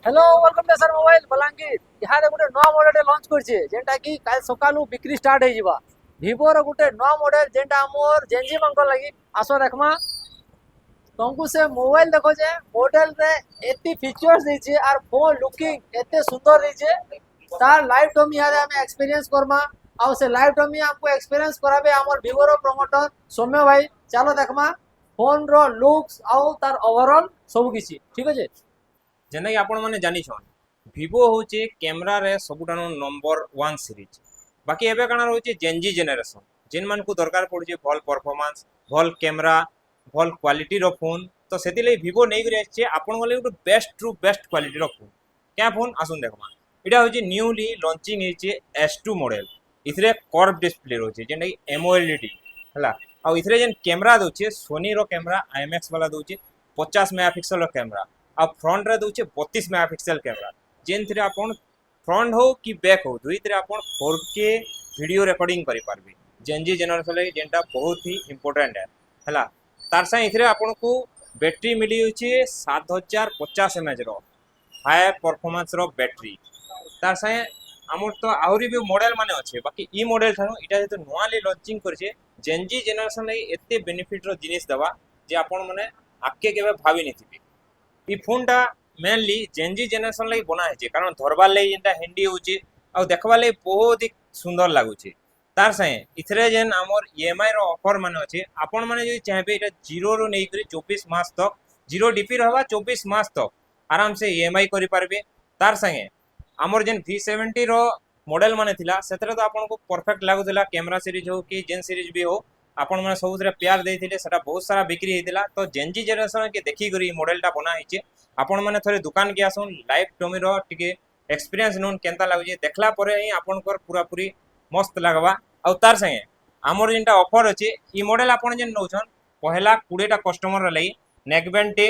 Hello welcome to sir mobile Balangir इहादे गोटे नुआ मॉडल लॉन्च करछे जेंटा कि काल सकालू बिक्री स्टार्ट हे जिबा Vivo रो गोटे नुआ मॉडल जेंटा हमर जेनजी मंगल लागि आसो देखमा तुमको से मोबाइल देखो जे मॉडल रे एती फीचर्स दैछे आर फोन लुकिंग एते सुंदर दैछे तार लाइव टमी इहादे हमें एक्सपीरियंस करमा आउ से लाइव टमी हमको एक्सपीरियंस कराबे हमर Vivo रो प्रमोटर सौम्य भाई चलो देखमा फोन रो लुक्स आउ तार ओवरऑल सब किछि ठीक अछि। जेना कि आपण माने जानिछन Vivo होचे कैमरा रे सबुठानु नंबर 1 सीरीज। बाकी एबे काना रहउचे जेनजी जेनरेशन जेन मान को दरकार पड़ुचे भल परफॉर्मेंस भल कैमरा भल क्वालिटी रो फोन तो सेतिले Vivo नै करि आछे आपण गले एक बेस्ट टू बेस्ट क्वालिटी रो फोन क्या फोन आसुन देखमा इडा होचे न्यूली लॉन्चिंग हेचे S2 मॉडल इथरे कर्व डिस्प्ले रहउचे जेना कि एमोएलईडी हला आ इथरे जेन कैमरा दोचे सोनी रो कैमरा IMX वाला दोचे 50 मेगापिक्सल रो कैमरा आ फ्रंट रे दोचे 32 मेगापिक्सल कैमरा जेन थरे आपण फ्रंट हो कि बैक हो दुई थरे आपण 4K वीडियो रिकॉर्डिंग करि पारबे जेनजी जेनरेशन लागि जेंटा बहुत ही इंपोर्टेंट है हला तार से इथरे आपण को बैटरी मिली होचे 7050 mAh रो हाई परफॉर्मेंस रो बैटरी तार से हमर तो आहुरी भी मॉडल माने अच्छे बाकी ई मॉडल थानो इटा जे नुआली लॉन्चिंग करछे जेनजी जेनरेशन लागि एते बेनिफिट रो जिनिस दवा जे आपण माने आके केबे भाबी नथिबे ई फोनटा मेनली जेनजी जेनरेशन लागि बना है कारण धरबार लागि जेंटा हैंडी होची आ देखबा लागि बहुत ही सुंदर लागुची तार सहे इथरे जेन हमर ईएमआई रो ऑफर माने अछि आपण माने जदि चाहबे एटा 0 रो नै करी 24 मास तक 0 डीपी रहबा 24 मास तक आराम से ईएमआई करि पारबे तार संगे हमर जेन V70 रो मॉडल माने थिला सेतरे तो आपण को परफेक्ट लागुथिला कैमरा सीरीज हो कि जेन सीरीज भी हो आपण माने सबुथरे प्यार देथिले सेटा बहुत सारा बिक्री हेतिला तो जेनजी जेनरेशन के देखि करी मॉडलटा बना हिचे आपण माने थरे दुकान के आसुन लाइव टमी रो टिके एक्सपीरियंस नोन केनता लागुजे देखला परे ही आपण को पूरा पूरी मस्त लागबा आ तार संगे हमर जेनटा ऑफर अछि ई मॉडल आपण जेन नौछन पहला 20 टा कस्टमर लई नेकबैंड टे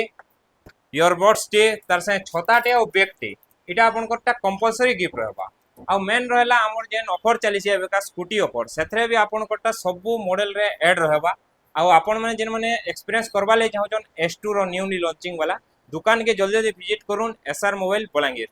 इयरबड्स टे तार संगे छता टे और बैग टे इटा आपण कोटा कंपलसरी गिफ्ट रहबा आ मेन रहला हमर जेन ऑफर चली छै एबेका स्कूटी ऑफर सेथरे भी आपण कोटा सब मॉडल रे ऐड रहबा आ आपण माने जेन माने एक्सपीरियंस करबा ले चाहछन S2 रो न्यूली लॉन्चिंग वाला दुकान के जल्दी जल्दी विजिट करून SR मोबाइल बलांगीर।